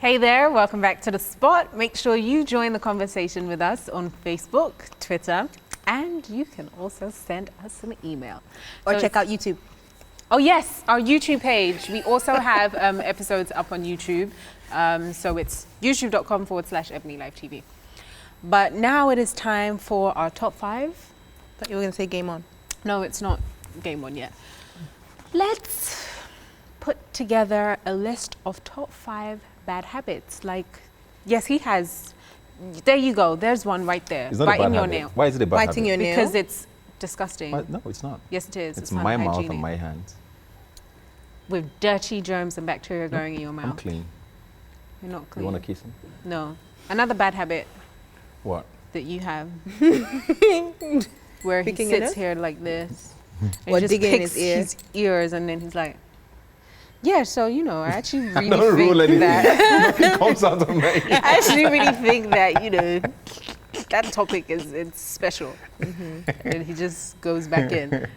Hey there, welcome back to The Spot. Make sure you join the conversation with us on Facebook, Twitter, and you can also send us an email. Or check out YouTube. Oh yes, our YouTube page. We also have episodes up on YouTube. So it's youtube.com/EbonyLifeTV. But now it is time for our top 5. Thought you were going to say game on. No, it's not game on yet. Let's put together a list of top 5 bad habits. Like, yes, he has. There you go. There's one right there. It's not biting a bad your habit. nail. Why is it a bad Biting habit? your nail? Because it's disgusting. No, it's not. Yes, it is. It's my mouth unhygienic. and my hands. With dirty germs and bacteria going in your mouth. I'm clean. You're not clean. You want to kiss him? No. Another bad habit What? that you have, where Picking he it sits up? here like this. and Or just digging in picks his ear? his ears, and then he's like, "Yeah, so you know, I actually really Don't rule think anything. that Nothing comes out of me. I actually really think that that topic it's special." And he just goes back in.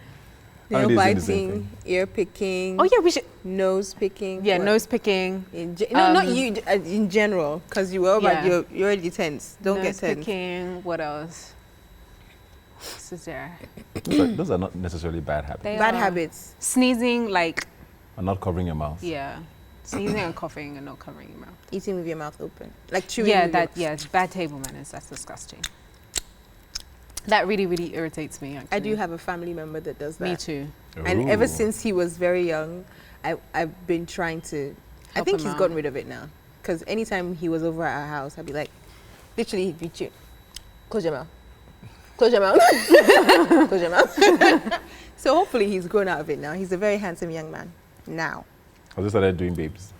How Nail it is in the same biting, ear picking, Oh yeah, we should. nose picking. Yeah, what? nose picking. No, not you, in general, because you were, but Yeah. you're already tense. Don't get Nose tense. picking. What else? What is there? Those are not necessarily bad habits. They Bad are habits. Sneezing, like I'm not covering your mouth. yeah, sneezing and coughing and not covering your mouth. Eating with your mouth open. Like chewing Yeah, with that it's bad table manners. That's disgusting. That really, really irritates me. Actually. I do have a family member that does that. Me too. And ever Ooh. since he was very young, I've been trying to, I Help think him he's out. gotten rid of it now. Because anytime he was over at our house, I'd be like, literally, he'd be chewing. Close your mouth. Close your mouth. Close your mouth. So hopefully he's grown out of it now. He's a very handsome young man now. I just started doing babes.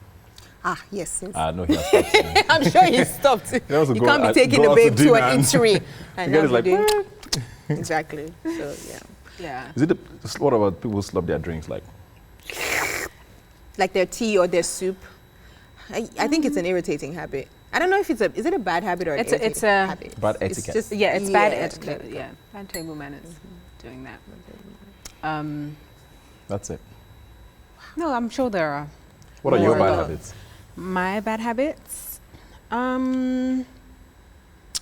Ah, yes. Since No, he has stopped. soon. I'm sure he stopped. He also You go can't be out- taking go a out to babe to dinner an and- eatery. And The guy now is like, be doing- "What?" Exactly. So, yeah. Yeah. Is it what about people slop their drinks like? Like their tea or their soup. I think it's an irritating habit. I don't know if is it a bad habit or an It's a- irritating it's a- habit? Bad It's etiquette. just, Yeah, it's bad yeah, etiquette. okay. Yeah, bad table manners. Doing that. That's it. No, I'm sure there are. What are your More bad about- habits? My bad habits.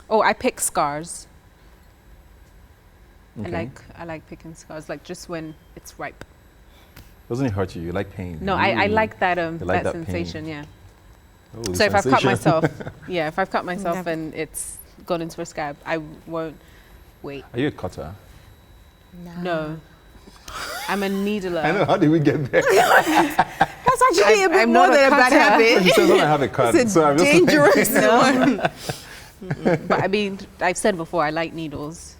Oh, I pick scars. Okay. I like picking scars, like just when it's ripe. Doesn't it hurt you? You like pain. No, I Ooh. like that like that that pain. sensation. Yeah. Oh, the So if I've cut sensation. myself, yeah, if I've cut myself Never. and it's gone into a scab, I won't wait. Are you a cutter? No, I'm a needler. I know. How did we get there? That's actually a bit I'm more not a than a bad cutter. habit. He says when I have a cut. It's a so I'm just dangerous one. But I mean, I've said before, I like needles.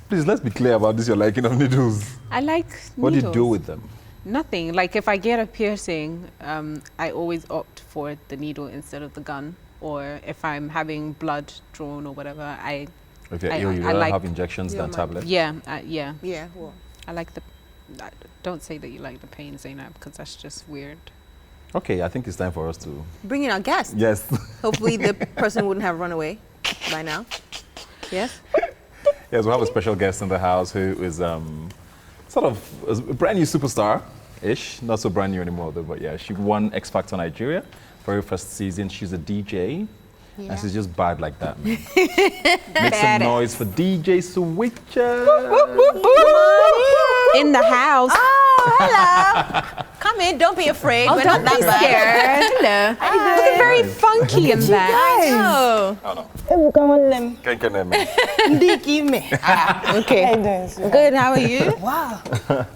Please, let's be clear about this. You're liking of needles. I like What do you needles. do with them? Nothing. Like if I get a piercing, I always opt for the needle instead of the gun. Or if I'm having blood drawn or whatever, If you're I- ill, you I rather like- have injections Yeah, than man. tablets. yeah. Yeah, well. I like the. Don't say that you like the pain, Zainab, because that's just weird. Okay, I think it's time for us to. Bring in our guest. Yes. Hopefully the person wouldn't have run away by now. Yes? Yes, we have a special guest in the house who is sort of a brand new superstar-ish. Not so brand new anymore, though, but yeah, she won X Factor Nigeria, very first season. She's a DJ, and she's just bad like that. Man. Make some noise for DJ Switcher. In the house. Oh, hello. Come in, don't be afraid. We're don't not be that bad. scared. Hello. Looking very funky in that. Oh. Ebuka Walem. Ndiki me. Okay. How you doing, sir? Good, how are you? Wow.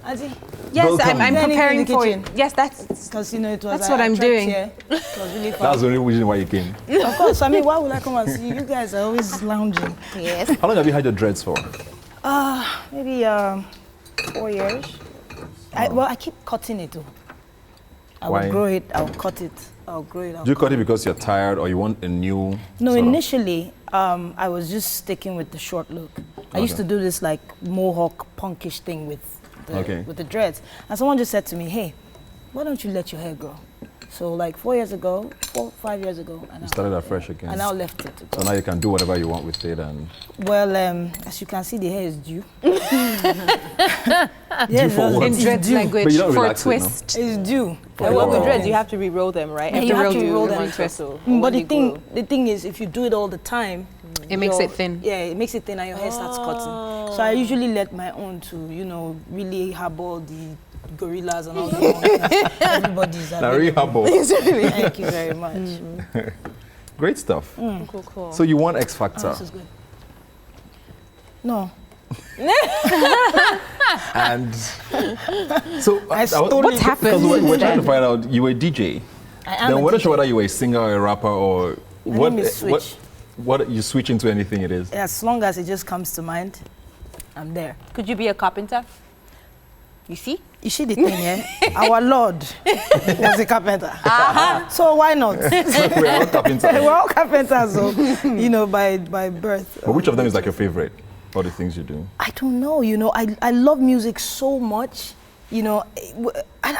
Auntie, Yes, Welcome. I'm Is there anything preparing in the for kitchen? it. Yes, that's. because you know it was. That's what I'm doing. Here. It was really fun. That's the only reason why you came. Of course. I mean, why would I come and see you? You guys are always lounging. Yes. How long have you had your dreads for? Maybe 4 years. Well, I keep cutting it. Though. I Why? would grow it. I'll cut it. I'll grow it. I'll Do you cut it because you're tired or you want a new? No, sort of- initially, I was just sticking with the short look. I used to do this like mohawk punkish thing with the Okay. dreads. And someone just said to me, "Hey, why don't you let your hair grow?" So like 4 years ago, 5 years ago. You started afresh again. I now left it to go. So now you can do whatever you want with it and... Well, as you can see, the hair is due. Due for what? In dread But language, you don't for a relax it, no? twist. It's due. And what with Wow. dreads, you have to re-roll them, right? Yeah, you have to re-roll them. But the the thing is, if you do it all the time, It makes your- it thin. Yeah, it makes it thin and your hair starts cutting. So I usually let my own to, really harbor the gorillas and all that. Everybody's Now, rehab. Thank you very much. Great stuff. Cool. So you won X Oh, Factor. this is good. And so What's happened Because we're since trying to then? find out, you were a DJ. I am Then a we're not DJ. sure whether you were a singer or a rapper or what. name is Switch. What you switch into anything it is. As long as it just comes to mind, I'm there. Could you be a carpenter? You see? You see the thing, yeah? Our Lord was a carpenter. So why not? We're all carpenters. We're all carpenters, so, by birth. But which of them is like your favorite? All the things you do. I don't know, I love music so much. I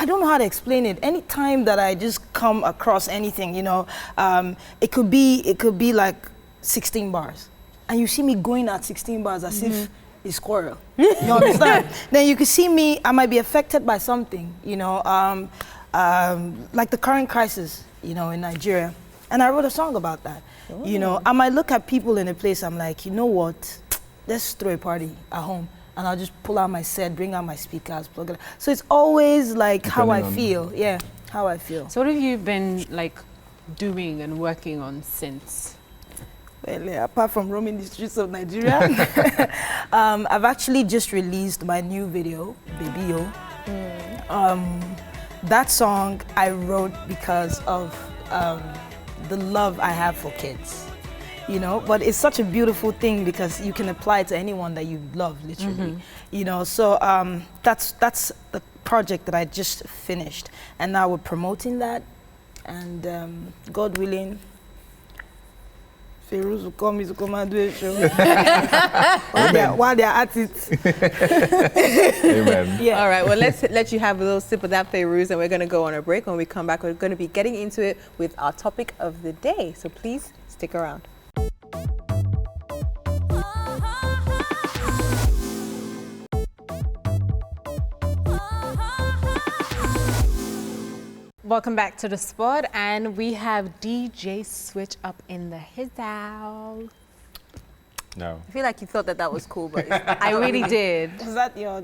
don't know how to explain it. Anytime that I just come across anything, it could be like 16 bars. And you see me going at 16 bars as if it's squirrel. You understand? Then you can see me, I might be affected by something, like the current crisis, in Nigeria. And I wrote a song about that. I might look at people in a place, I'm like, you know what? Let's throw a party at home. And I'll just pull out my set, bring out my speakers, plug it. So it's always like how I feel. Yeah, how I feel. So what have you been like doing and working on since? Well, yeah, apart from roaming the streets of Nigeria, I've actually just released my new video, Baby Yo. That song I wrote because of the love I have for kids. But it's such a beautiful thing because you can apply it to anyone that you love, literally. So that's the project that I just finished, and now we're promoting that, and God willing, Feroz will come, he's come and do a show while they're at it. Amen. Yeah. All right, well, let's let you have a little sip of that Feroz, and we're going to go on a break. When we come back, we're going to be getting into it with our topic of the day. So please stick around. Welcome back to the spot, and we have DJ Switch up in the his house. No. I feel like you thought that was cool, but I really did. Was that your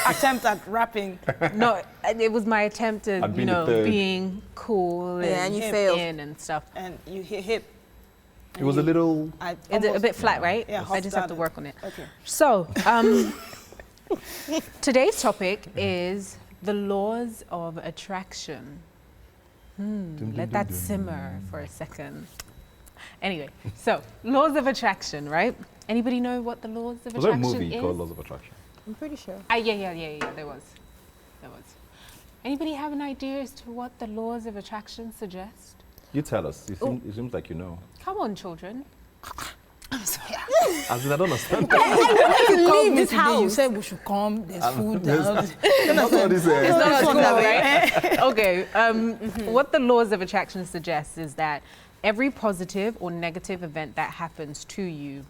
attempt at rapping? No, it was my attempt at I'd been the third. being cool and you hip failed. in and stuff. And you hit hip. It was a little... It's a bit flat, right? Yeah, I just have to hot-started. work on it. Okay. So, today's topic is the laws of attraction. Let that simmer for a second. Anyway, so laws of attraction, right? Anybody know what the laws of Was there a attraction movie is? called Laws of Attraction? I'm pretty sure. Yeah, there was. Anybody have an idea as to what the laws of attraction suggest? You tell us. It seems like you know. Come on, children. As in, I don't understand. Leave this You house. said we should come, there's food. That's what this is. Okay, what the laws of attraction suggests is that every positive or negative event that happens to you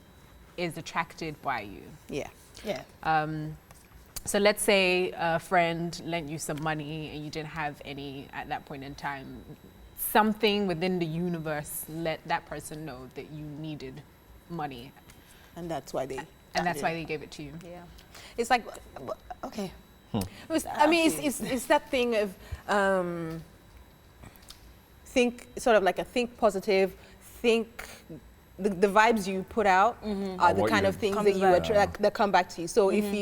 is attracted by you. Yeah. Yeah. So let's say a friend lent you some money and you didn't have any at that point in time. Something within the universe let that person know that you needed money. And that's why they... And that's why they gave it to you. Yeah. It's like, okay. I mean, it's that thing of think positive, think the vibes you put out are the what kind you- of things comes that you back. attract that come back to you. So if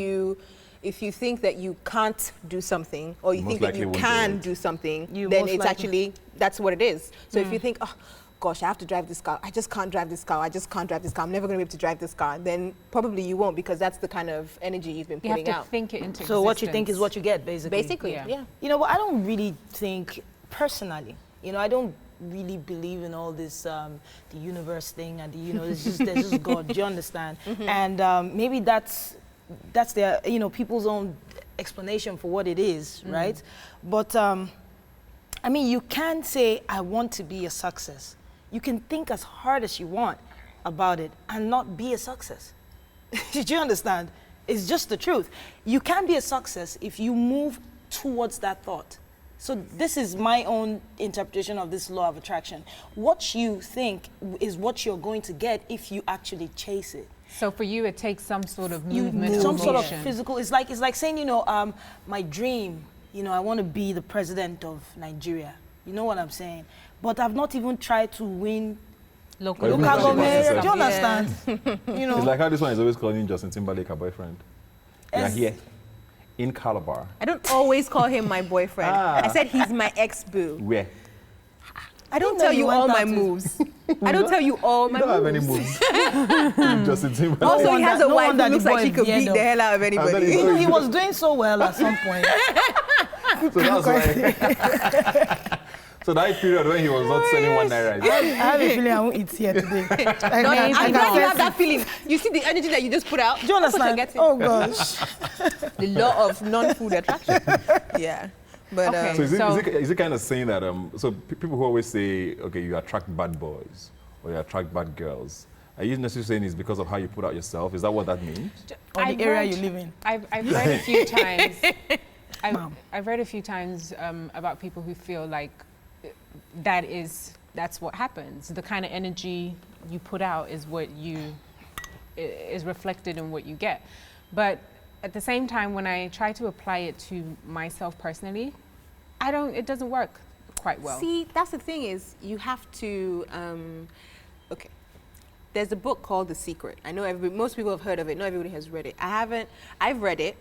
you think that you can't do something, or you Most think that likely you won't do can it. do something, You then most it's likely- actually, that's what it is. So if you think, oh, gosh, I have to drive this car. I just can't drive this car. I'm never going to be able to drive this car. Then probably you won't, because that's the kind of energy you've been You have putting to out. think it into So what you think existence. is what you get, basically. Basically, Yeah. yeah. But I don't really think, personally, I don't really believe in all this, the universe thing, and there's just God, do you understand? And maybe that's their, people's own explanation for what it is, right? But I mean, you can say, I want to be a success. You can think as hard as you want about it and not be a success. Did you understand? It's just the truth. You can be a success if you move towards that thought. So this is my own interpretation of this law of attraction. What you think is what you're going to get if you actually chase it. So for you, it takes some sort of movement, some sort of motion. physical. It's like saying, you know, my dream. You know, I want to be the president of Nigeria. You know what I'm saying? But I've not even tried to win Local government. Do you Yeah. understand? You know. It's like how this one is always calling Justin Timberlake her boyfriend. We are here in Calabar. I don't always call him my boyfriend. I said he's my ex-boo. Where? I don't know tell you you went all my out to- moves. I don't tell you all You my don't have moves. any moves. Justin Timberlake. Also, he has a No wife wonder who looks the like she boy could veered beat off. the hell out of then anybody. he's You know, he was doing so well at some point. So that's why. So that period when he was not selling 1 naira. I have a feeling I won't eat here today. No, I'm glad you have that feeling. You see the energy that you just put out? Do you That's what you're understand? getting. Oh gosh. The law of non-food attraction. Yeah. But Okay. So So- is it kind of saying that so people who always say, okay, you attract bad boys or you attract bad girls, are you necessarily saying it's because of how you put out yourself? Is that what that means? Or the area you live in. I've read a few times. Mom. I've read a few times about people who feel like that's what happens. The kind of energy you put out is what is reflected in what you get. But at the same time, when I try to apply it to myself personally, it doesn't work quite well. see, that's the thing is you have to, okay. There's a book called The Secret. I know most people have heard of it. Not everybody has read it. I haven't. I've read it.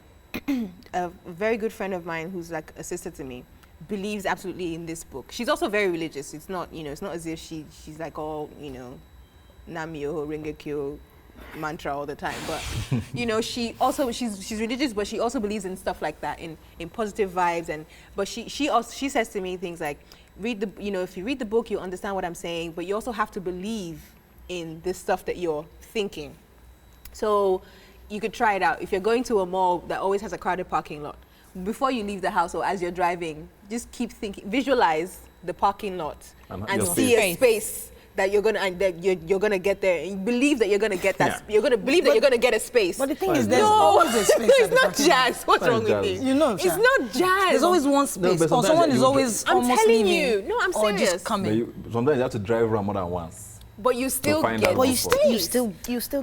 A very good friend of mine who's like a sister to me believes absolutely in this book. She's also very religious. It's not, it's not as if she's like all, Namyo, Rengekyo mantra all the time. But, she's religious, but she also believes in stuff like that, in positive vibes. But she says to me things like, if you read the book, you'll understand what I'm saying, but you also have to believe in this stuff that you're thinking. So you could try it out. If you're going to a mall that always has a crowded parking lot, before you leave the house or as you're driving, just keep thinking, visualize the parking lot And and your see space. a space that you're gonna get there. And you believe that you're gonna get that. Yeah. You're gonna believe that you're gonna get a space. But the thing Fine. is, there's no, always a space. it's at the not parking lot. jazz. What's Fine, wrong with jazz. you? You know, It's Sha. not jazz. There's always one space, but or sometimes someone is you- always I'm almost telling leaving. you. No, I'm Or serious. just coming. Sometimes you have to drive around more than once. But you still find get out But what you space. still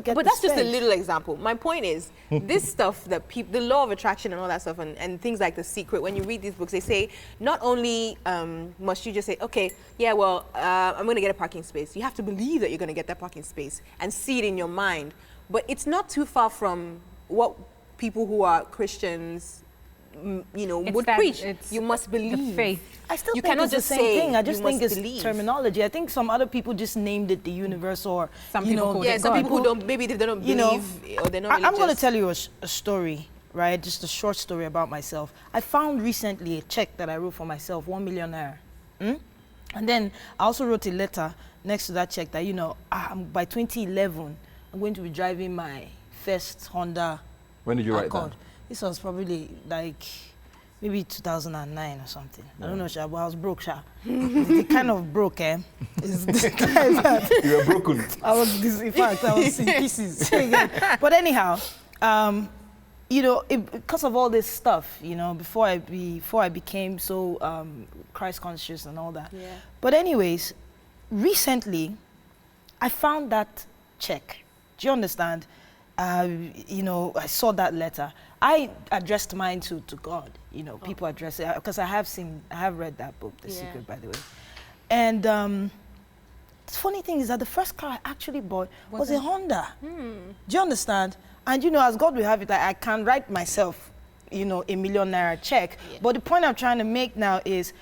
get. But the that's just a space. little example. My point is, this stuff that the law of attraction and all that stuff, and things like The Secret, when you read these books, they say not only must you just say, okay, yeah, well, I'm going to get a parking space. You have to believe that you're going to get that parking space and see it in your mind. But it's not too far from what people who are Christians, would preach. You must believe. The faith. I still You think cannot it's the just same say thing. I just you think must it's believe. terminology. I think some other people just named it the universe, or Some you people know, called Yeah, it some God. people who don't, maybe they don't You know, believe or they're not I'm going to religious. tell you a story, right? Just a short story about myself. I found recently a check that I wrote for myself, 1 million naira. And then I also wrote a letter next to that check that, by 2011, I'm going to be driving my first Honda When did you write Accord. that? This was probably like maybe 2009 or something. I don't know, Sha, but I was broke, Sha. The kind of broke, is the kind that You were broken. in fact, I was in pieces. But anyhow, because of all this stuff, before I became so Christ conscious and all that. Yeah. But anyways, recently, I found that check. Do you understand? I saw that letter. I addressed mine to God. People address it because I have read that book, The Yeah. Secret, by the way. And the funny thing is that the first car I actually bought was a Honda. Do you understand? And as God will have it, I can write myself, a 1 million naira check. Yeah. But the point I'm trying to make now is,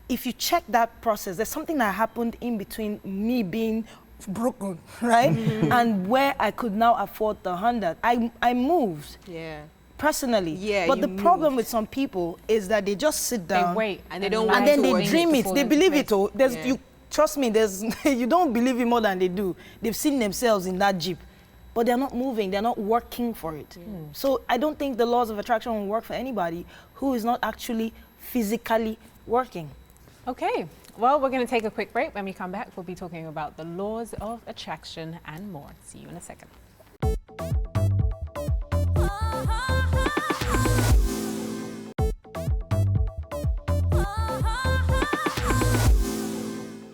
if you check that process, there's something that happened in between me being broken, right? And where I could now afford the Honda. I moved Yeah. personally. Yeah, But you the problem moved. with some people is that they just sit They down wait And they don't lie want and then to they watch dream it. before They they believe place. it. Oh, there's Yeah. you trust me. There's you don't believe it more than they do. They've seen themselves in that Jeep, but they're not moving. They're not working for it. So I don't think the laws of attraction will work for anybody who is not actually physically working. Okay, well, we're going to take a quick break. When we come back, we'll be talking about the laws of attraction and more. See you in a second.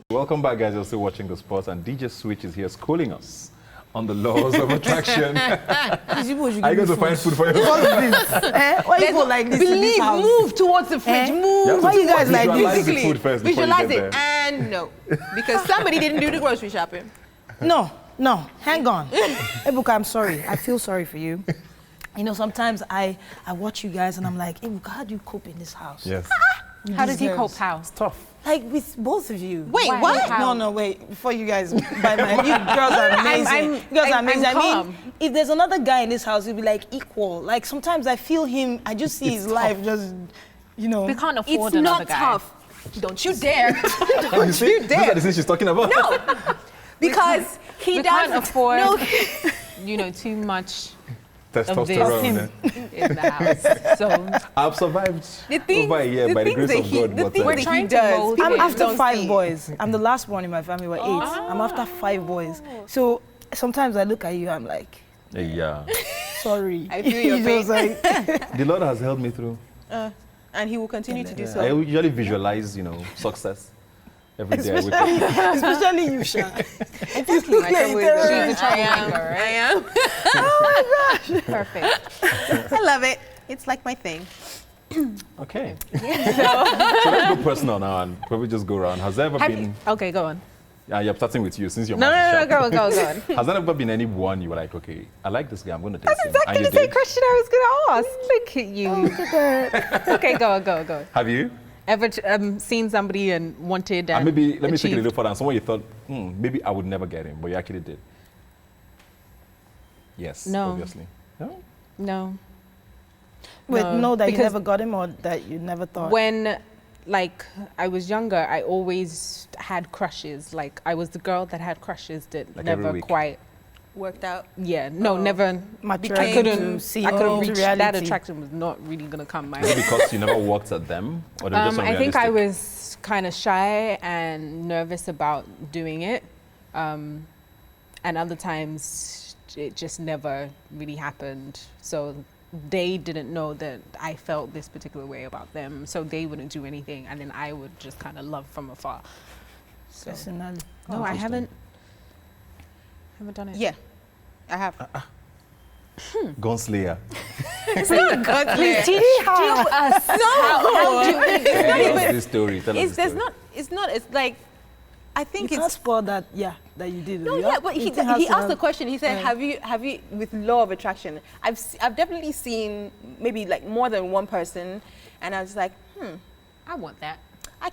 Welcome back, guys. You're still watching the sports, and DJ Switch is here schooling us on the laws of attraction. Are you going to find food for yourself? Why you go like this in this house? Move towards the fridge. Move. Why you guys like Visualize this? the food first before you Visualize get it. there. And no. Because somebody didn't do the grocery shopping. No, hang on. Ebuka, I'm sorry. I feel sorry for you. You know, sometimes I watch you guys and I'm like, Ebuka, how do you cope in this house? Yes. How does he cope? How? It's tough. Like with both of you. Wait, Why? what? How? No, wait. Before you guys, you girls are amazing. You girls are amazing. I'm I calm. mean, if there's another guy in this house, he'll be like equal. Like sometimes I feel him. I just see his life just, you know. We can't afford It's another not guy. tough. Don't you dare. You see? These are the things she's talking about. No. Because he We does can't afford, No. you know, too much of Testosterone. this in the house. So I've survived The things, over a year by the things grace that of he, God. the But things We're that trying he to does. mold people I'm him. after don't 5 see. boys. I'm the last one in my family. We're 8. I'm after 5 boys. So sometimes I look at you. I'm like, yeah. sorry. I feel your You pain. just like, The Lord has helped me through. And he will continue to do I so. usually visualize, success every day I wake up. especially you, Sha. exactly, like like a terrorist. she's a troublemaker, I right? am. Perfect. I love it. It's like my thing. Okay. So let's go personal now and probably just go around. Has there ever Have been... you, okay, go on. Yeah, I'm starting with you since you're No, go on. Has there ever been anyone you were like, okay, I like this guy, I'm going to date That's him? exactly And the you same did? question I was going to ask. Look at you. Okay, go. Have you? Ever seen somebody and wanted and And maybe, let me take it a achieved? little further. And someone you thought, maybe I would never get him, but you actually did. Yes, No. obviously. No? No. Wait, No, no, that you because never got him or that you never thought? When, like, I was younger, I always had crushes. Like, I was the girl that had crushes that Like every never week? quite, Worked out. never. Matured I to couldn't see reach that reality. attraction was not really gonna come my Is it way. because you never walked at them? Or they were just I think I unrealistic? was kind of shy and nervous about doing it, and other times it just never really happened. So they didn't know that I felt this particular way about them, so they wouldn't do anything, and then I would just kind of love from afar. So Personally. no, I Interesting. haven't done it. Yeah, I have. Gunslayer. It's not God. Please teach us. No. What's this story? Tell us It's the there's story. not. It's not. It's like. I think You can't it's. spoil that, that you did. No, yeah? yeah, but he It has to asked have- the question. He said, "Have you with law of attraction?" I've definitely seen maybe like more than one person, and I was like, I want that. I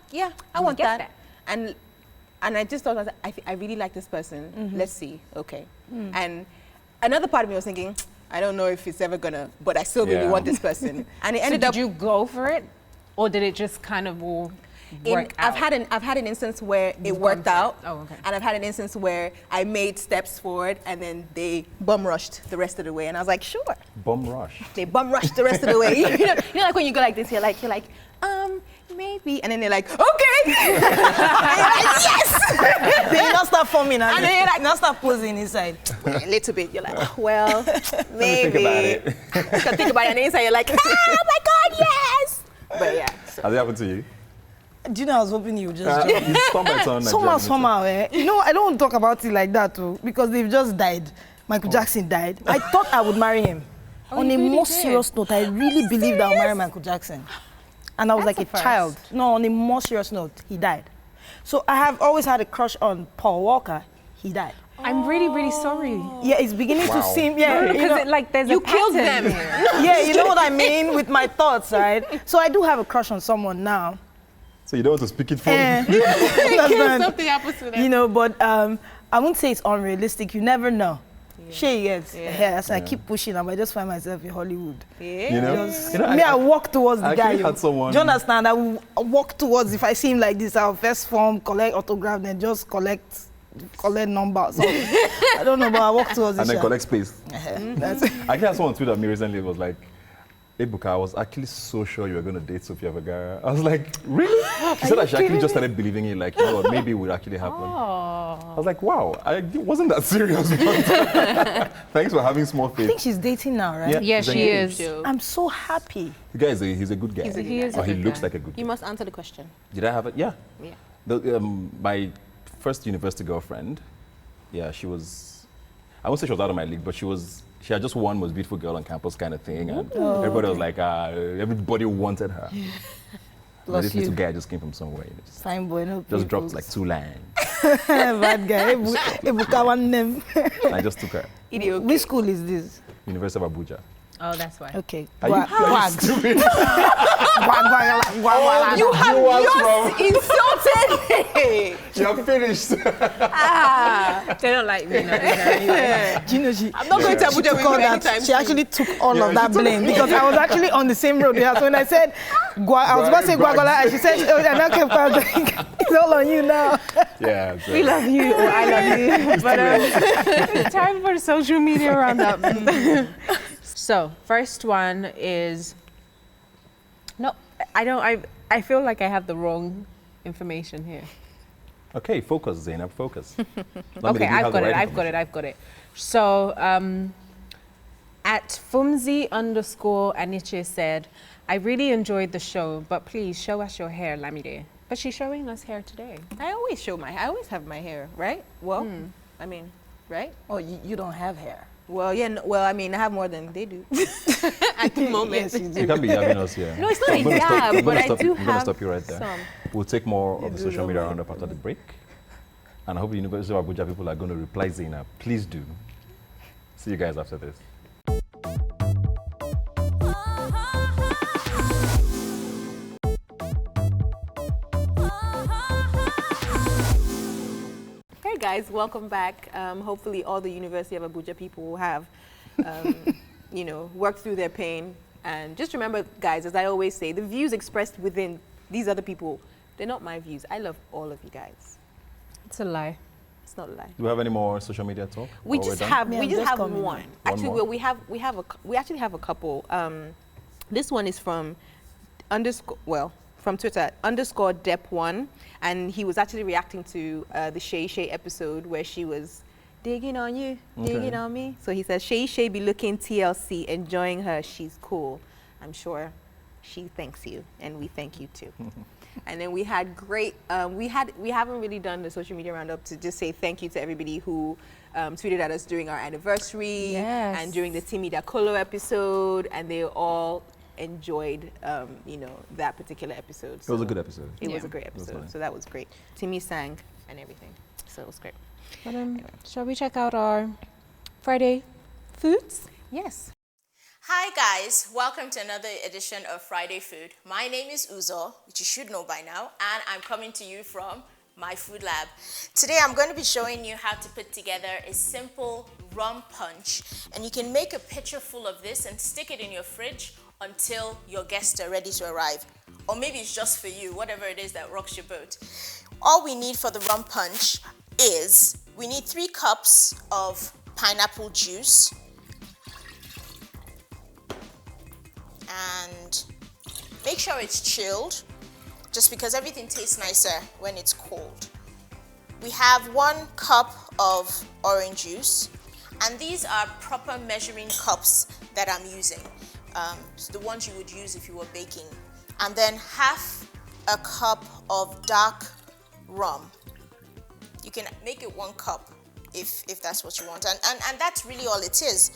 want get that. that. And I just thought, I really like this person. Let's see, okay. And another part of me was thinking, I don't know if it's ever gonna, but I still really Yeah. want this person. And it So ended did up. you go for it, or did it just kind of all work out? I've had an instance where it You've worked gone for out, it. Oh, okay. and I've had an instance where I made steps forward, and then they bum rushed the rest of the way, and I was like, sure. Bum rush. They bum rushed the rest of the way. you know, like when you go like this, you're like, maybe, and then they're like, okay, and you're like, yes. Then you not start forming and And then you're like- you not start posing inside. A little bit. You're like, oh, well, maybe. Think about it. You can think about it, and then inside you're like, oh my God, yes. But yeah. So. Has it happened to you? Do you know I was hoping you would just jump? You spun by tongue. Somehow, You know, I don't talk about it like that too, because they've just died. Michael Jackson died. I thought I would marry him. On you a really more did? serious note, I really believed I would marry Michael Jackson. And I was That's like a a first. child. No, on a more serious note, he died. So I have always had a crush on Paul Walker. He died. I'm really, really sorry. Yeah, it's beginning to Wow. seem, yeah. you know- Because there's You a killed pattern them. here. yeah, you know what I mean with my thoughts, right? So I do have a crush on someone now. So you don't want to speak it for Eh, me? understand? Something happens to them. You know, but I won't say it's unrealistic. You never know. She gets. Yeah. So I keep pushing and I just find myself in Hollywood. Yeah. You know? Just, You know, I walk towards the I guy. actually had someone- Do you understand? I will walk towards, if I see him like this, I'll first form, collect autograph, then just collect numbers. I don't know, but I walk towards And the then collect space. That's I actually had someone tweet at me recently. It was like, Ebuka, I was actually so sure you were going to date Sophia Vergara. I was like, really? She said that she actually just started believing it, like, you know what, maybe it would actually happen. I was like, wow, it wasn't that serious. But thanks for having small I faith. think she's dating now, right? Yeah, she is. I'm so happy. The guy he's a good guy. He is a he good looks guy. like a good guy. You must answer the question. Did I have it? Yeah. Yeah. My first university girlfriend, yeah, she was, I won't say she was out of my league, but she had just won Most Beautiful Girl on Campus kind of thing. And everybody was like, everybody wanted her. But this little guy just came from somewhere. You know, Fine boy, no just dropped like 2 lines. Bad guy. Ebuka one name. I just took her. Which school is this? University of Abuja. Oh, that's why. Okay. Are you stupid? You have just insulted me. You're finished. They don't like me now. Do you know she? I'm not going to Abuja with you anytime She soon. actually took all of that blame because I was actually on the same road with her. So when I said, I was about to say Guagola, and she said, oh, and I kept going, it's all on you now. Yeah. So. We love you, or I love you. But it's time for the social media roundup. So, first one is, no, I feel like I have the wrong information here. Okay, focus, Zainab, focus. Okay, I've got it. So, at Fumzi_Aniche said, I really enjoyed the show, but please show us your hair, Lamide. But she's showing us hair today. I always have my hair, right? Well, I mean, right? Oh, you don't have hair. Well, yeah, well, I mean, I have more than they do at the moment. Yes, you do. You can't be yabbing us here. No, it's not a yab, but I do I'm going to have stop you right there. some. We'll take more of the social media roundup after the break. And I hope the University of Abuja people are going to reply Zainab. Please do. See you guys after this. Hey guys, welcome back. Hopefully all the University of Abuja people will have, you know, worked through their pain. And just remember, guys, as I always say, the views expressed within these other people, they're not my views. I love all of you guys. It's a lie. It's not a lie. Do we have any more social media talk? We Or just we're done? have Yeah, we I'm just just have coming one. in. Actually, more? we actually have a couple. This one is from from Twitter _Dep1, and he was actually reacting to the Shay Shay episode where she was digging on you, digging on me. So he says Shay Shay be looking TLC, enjoying her. She's cool. I'm sure she thanks you, and we thank you too. And then we had great. We haven't really done the social media roundup to just say thank you to everybody who tweeted at us during our anniversary and during the Timmy Dakolo episode, and they all enjoyed you know, that particular episode. It was a good episode. It was a great episode. So that was great. Timmy sang and everything. So it was great. But shall we check out our Friday foods? Yes. Hi guys, welcome to another edition of Friday Food. My name is Uzo, which you should know by now, and I'm coming to you from my food lab. Today I'm going to be showing you how to put together a simple rum punch, and you can make a pitcher full of this and stick it in your fridge until your guests are ready to arrive. Or maybe it's just for you, whatever it is that rocks your boat. All we need for the rum punch is, we need 3 cups of pineapple juice, and make sure it's chilled, just because everything tastes nicer when it's cold. We have 1 cup of orange juice, and these are proper measuring cups that I'm using. The ones you would use if you were baking. And then half a cup of dark rum. You can make it 1 cup if that's what you want. And that's really all it is.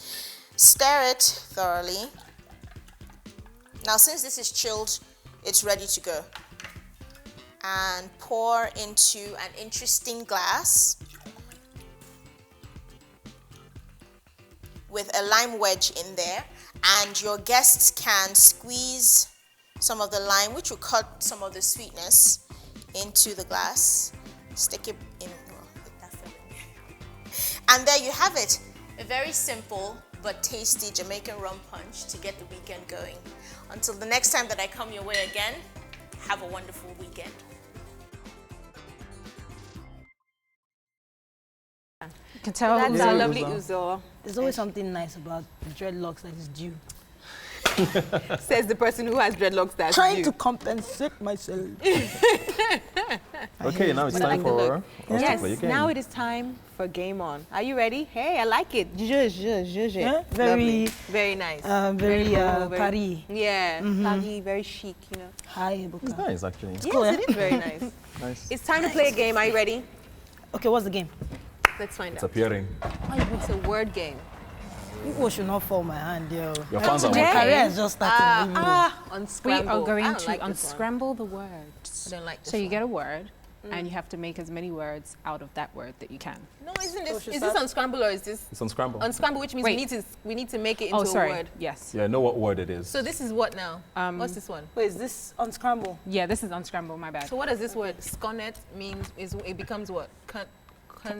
Stir it thoroughly. Now, since this is chilled, it's ready to go. And pour into an interesting glass with a lime wedge in there. And your guests can squeeze some of the lime, which will cut some of the sweetness, into the glass. Stick it in. And there you have it. A very simple but tasty Jamaican rum punch to get the weekend going. Until the next time that I come your way again, have a wonderful weekend. You can tell That's who's our who. lovely Uzo. There's always something nice about the dreadlocks that is due. Says the person who has dreadlocks that's Trying you. to compensate myself. Okay, now it's time for us to play a game. Now it is time for Game On. Are you ready? Hey, I like it. Yeah, very, Lovely. Very nice. very cool, very- Paris. Yeah, Paris, very chic, you know. Hi, It's Ebuka. nice, actually. Yes, cool, it is very nice. Nice. It's time to play a game. Are you ready? Okay, what's the game? Let's find It's out. appearing. It's a word game. People should not fall my hand, yo. Your fans are today. watching. Career is just starting. leave me alone. On We scramble. are going I don't to like this one. unscramble the words. I don't like this So you one. get a word, and you have to make as many words out of that word that you can. No, isn't this? should Is this start? on scramble or is this It's on scramble. on scramble? Which means Wait. we need to make it into Oh, sorry. a word. Yes. Yeah, I know what word it is. So this is what now? What's this one? Wait, is this unscramble? Yeah, this is unscramble. My bad. So what does this word sconnet means? It becomes what?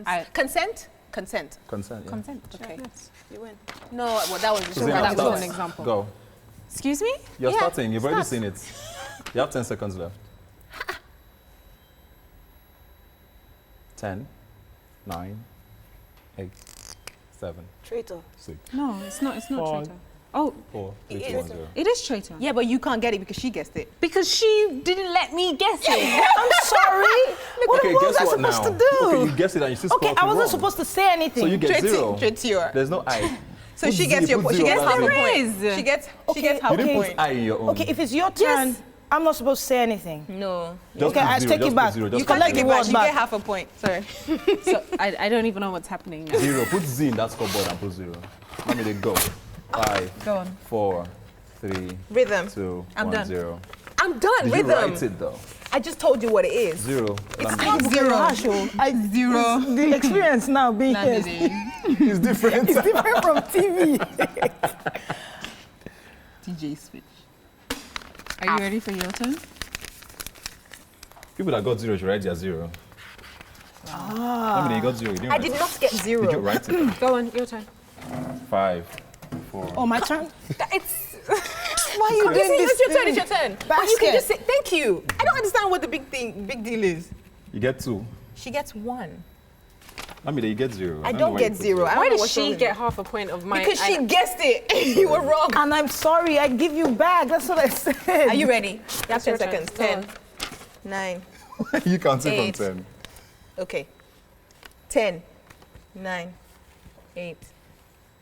I- Consent? Consent. Consent, yeah. Consent. Okay. Yes. You win. No, well, that was just Zainab, that was start. an example. Go. Excuse me? You're Yeah, starting. You've already start. seen it. You have 10 seconds left. 10, 9, 8, 7, Traitor. 6, No, it's not. It's not Five. traitor. Oh, 4, 3, It 2, is. 1, 0. it is traitor. Yeah, but you can't get it because she guessed it. Because she didn't let me guess it. I'm sorry. What Okay, was guess I what supposed now? to do? Okay, you guessed it and you still Okay, spelled I it wasn't wrong. supposed to say anything. So you get 0. Traitor. There's no I. So Put she gets Z- your put she zero, gets that's half a it. point. There is. She gets Okay, half You a didn't point. put I in your own. Okay, if it's your turn, I'm not supposed to say anything. No. Just Okay, put I zero, take just it put back. zero, You just can put let zero. the word You back. get half a point. Sorry. So I don't even know what's happening now. 0. Put Z in that scoreboard and put 0. Let me they go. 5, Go on. 4, 3, Rhythm. 2, I'm 1, done. 0. I'm done Did with you them. write it though? I just told you what it is. 0. It's Lamide. not zero. Zero. The experience now being here is It's different. different from TV. DJ switch. Are you ready for your turn? People that got 0 should write their 0. Lamide, you got 0. You didn't I write did it. not get Did you zero. write it? Go on, your turn. 5, 4. Oh, my turn? It's why are you doing this this? It's your turn. thing? It's your turn. But you Basket. can just say thank you. I don't understand what the big deal is. You get 2. She gets 1. Lamide, you get 0. I know don't why get you put 0. I don't Why know did what's wrong she with get you. half a point of mine? Because she guessed it. You were wrong. And I'm sorry, I give you back. That's what I said. Are you ready? You have 10 your turn. seconds. Go 10, on. 9. You counted 8. from 10. Okay. 10, 9, 8,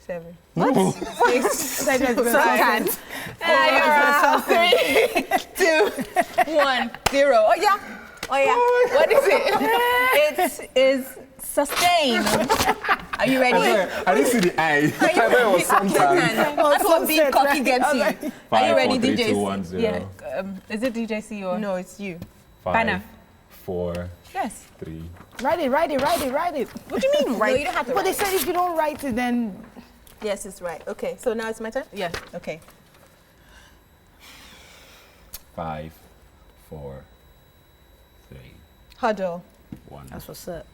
7. What? 6, That is Sometimes. 3, 2, 1, 0. Oh yeah. Oh yeah. What is it? It is sustain. Are you ready? I didn't see the I. I thought it was sometimes. That's what being cocky gets you. right. Are you 5, ready, 4, 3, DJ? 2, 1, 0. Yeah. Is it DJC or? No, it's you. 5, Banner. 4, Yes. 3. Write it. What do you mean right? No, you don't have to But they write. said if you don't write it, then Yes, it's right. Okay, so now it's my turn? Yeah. Okay. 5, 4, 3, Huddle. 1. that's what's up.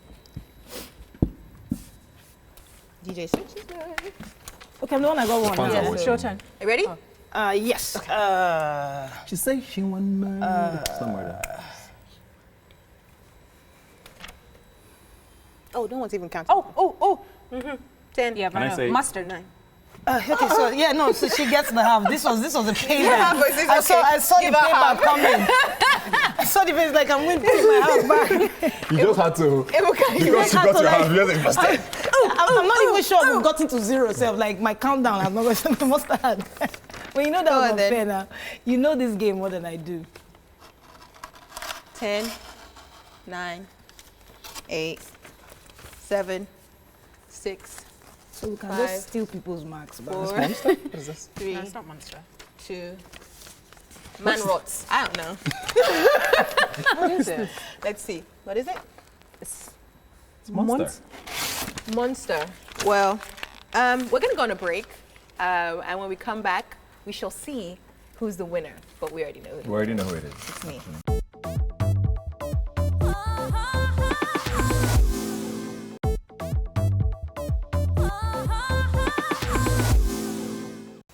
DJ switch. Okay, I'm the one I got one. fans now. are It's your turn. Are you ready? Yes. She said she want murder. Somewhere there. Oh, no one's even counting. Oh. 10. Yeah, Can I but say- mustard. 9. Okay, so yeah, no, so she gets the half. This was a payback. half, but it's I saw okay. the Give her payback half. coming. I saw the face like I'm going to take my half back. You just had to. Ebuka, you Because you had got to your like- half, you just invested. I'm not even sure we've gotten to 0. So like my countdown, I'm not going to mustard. But you know that Go was on then. unfair now. You know this game more than I do. 10, 9, 8, 7, 6, So we can 5, just steal people's marks. But 4, What is this? 3, No, it's not monster. 2. Man rots. I don't know. What is it? Let's see. What is it? It's monster. Monster. Well, we're going to go on a break. And when we come back, we shall see who's the winner. But we already know We who. already know who it is. It's me.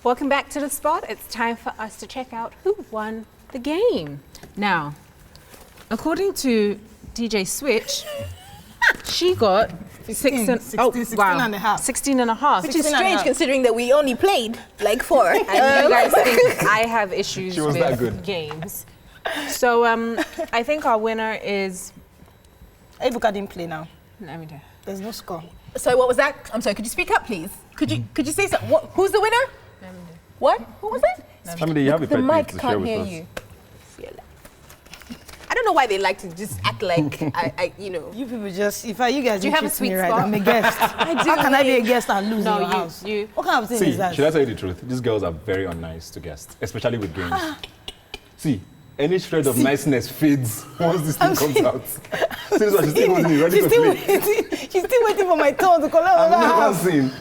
Welcome back to the spot. It's time for us to check out who won the game. Now, according to DJ Switch, she got 16, 16 and a half. 16 and a half. Which is 16 and a strange half. considering that we only played like 4. And you guys think I have issues She was that with good. games. So I think our winner is... Ebuka didn't play now. Lamide. There's no score. So what was that? I'm sorry, could you speak up, please? Could you say something? Who's the winner? What? Who was it? Lamide, you have a The pet mic peeve to share can't with hear us. you. I don't know why they like to just act like you know. You people just, if you guys Do you have a treat me sweet right, spot? I'm a guest. How can I be a guest and lose in your house? you. What kind of thing See, is that? should I tell you the truth? These girls are very unnice to guests, especially with games. See, any shred of niceness fades once this thing comes out. See, this one, she's still holding it, ready to play. She's still waiting for my turn to collect I've another never half. seen.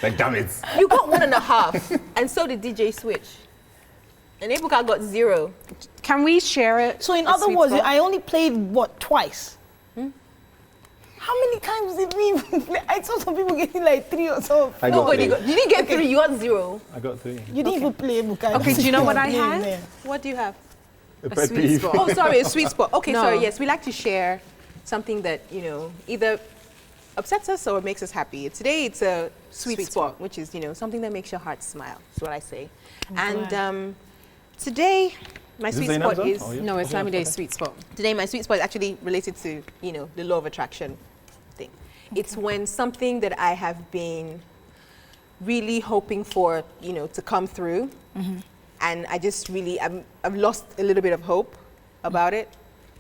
Like, damn it. You got 1.5, and so did DJ Switch. And Ebuka got 0. Can we share it? So in a other sweet words, spot? I only played, what, twice? How many times did we even play? I saw some people getting like 3 or so. I got Nobody 3. got. You didn't get 3. You got 0. I got 3. You didn't even play Ebuka. Okay, do you know what I Playing had? there. What do you have? A pet sweet peeve. spot. Oh, sorry, a sweet spot. Okay, No. sorry. Yes, we like to share something that either upsets us or makes us happy. Today it's a sweet spot, which is something that makes your heart smile. That's what I say. And today my Is it sweet Zainab's spot on? is Oh, yeah. No, it's Okay, Lamide's okay. sweet spot. today my sweet spot is actually related to the law of attraction thing. It's when something that I have been really hoping for to come through, and I just really I've lost a little bit of hope about it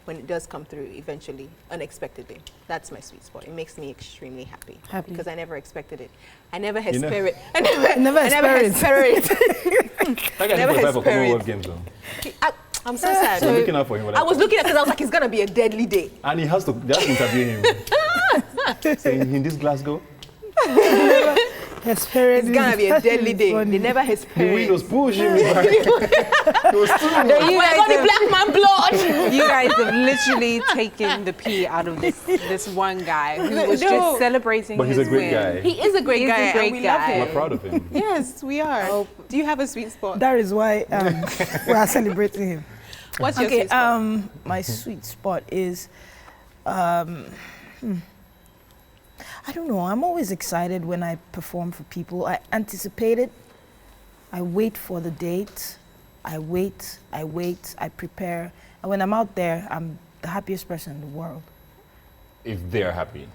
when it does come through eventually, unexpectedly. That's my sweet spot. It makes me extremely happy. Happy. Because I never expected it. I never had You know- spirit. I Never had never had spirit. That guy Never never had for spirit. Commonwealth Games, though. I'm so sad. You're looking out for him. I was looking at because I was like, it's gonna be a deadly day. And they have to interview him. Saying, in this Glasgow, It's It's gonna be a deadly day. They never had the spirit. wind was pushing me back. It was too much. You I got the black man blood. You guys have literally taken the pee out of this one guy who was No. just celebrating But he's a his great win. guy. He is a great He's a guy, great and we love guy. I'm him. proud of him. Yes, we are. Do you have a sweet spot? That is why we are celebrating him. What's your Okay, sweet spot? my sweet spot is, I don't know, I'm always excited when I perform for people. I anticipate it, I wait for the date, I wait, I prepare, and when I'm out there, I'm the happiest person in the world. If they're happy,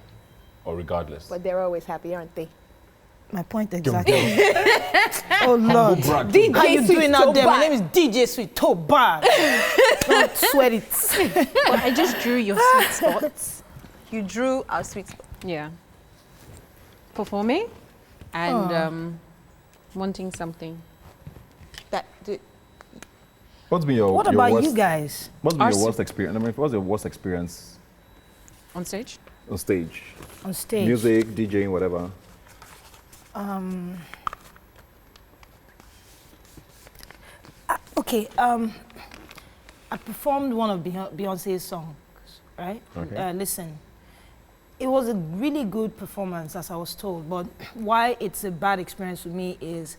or regardless. But they're always happy, aren't they? My point exactly. Oh Lord. DJ How you Sweet doing out there? My Toba. name is DJ Sweet Toba. Don't sweat it. Well, I just drew your sweet spots. You drew our sweet spot. Yeah. Performing and wanting something. What's been your What your about worst, you guys? What's been Our your worst experience? I mean, what's your worst experience On stage? on stage? On stage? Music, DJing, whatever. Okay, I performed one of Beyonce's songs, right? Okay. Listen, it was a really good performance, as I was told, but why it's a bad experience for me is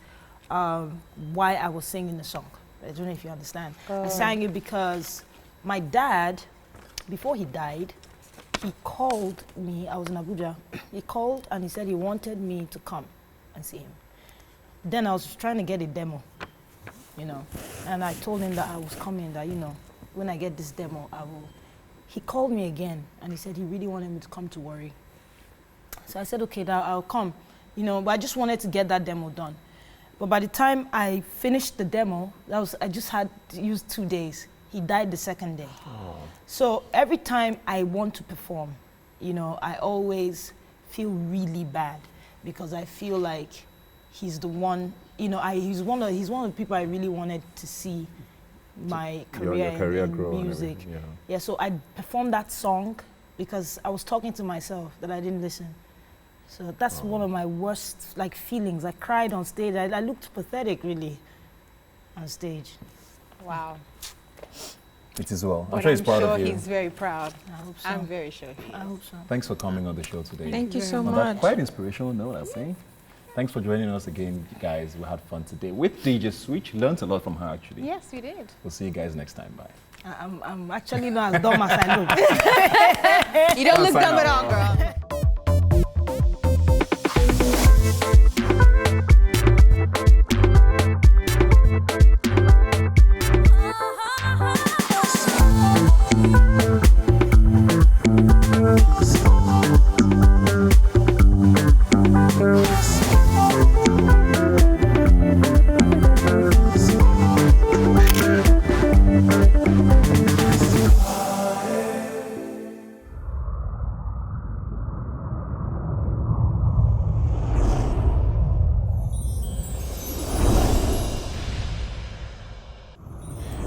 why I was singing the song. I don't know if you understand. I sang it because my dad, before he died, he called me, I was in Abuja, he called and he said he wanted me to come and see him. Then I was trying to get a demo, and I told him that I was coming, that, when I get this demo, I will. He called me again and he said he really wanted me to come to Warri. So I said, okay, now I'll come, but I just wanted to get that demo done. But by the time I finished the demo, I just had to use 2 days. He died the second day. Oh. So every time I want to perform, I always feel really bad because I feel like he's the one, he's one of the people I really wanted to see my career, Your career in grow and music. everything, yeah. Yeah, so I performed that song because I was talking to myself that I didn't listen. So that's one of my worst feelings. I cried on stage. I looked pathetic, really, on stage. Wow. It is well. I'm But sure he's proud sure of you. he's very proud. I hope so. I'm very sure he I is. hope so. Thanks for coming on the show today. Thank you so On that much. quite inspirational note, I think. Thanks for joining us again, guys. We had fun today with DJ Switch. Learned a lot from her, actually. Yes, we did. We'll see you guys next time. Bye. I'm actually not as dumb as I look. You don't look Sign dumb at out. all, girl.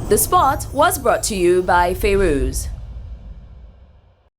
The Spot was brought to you by Feiruz.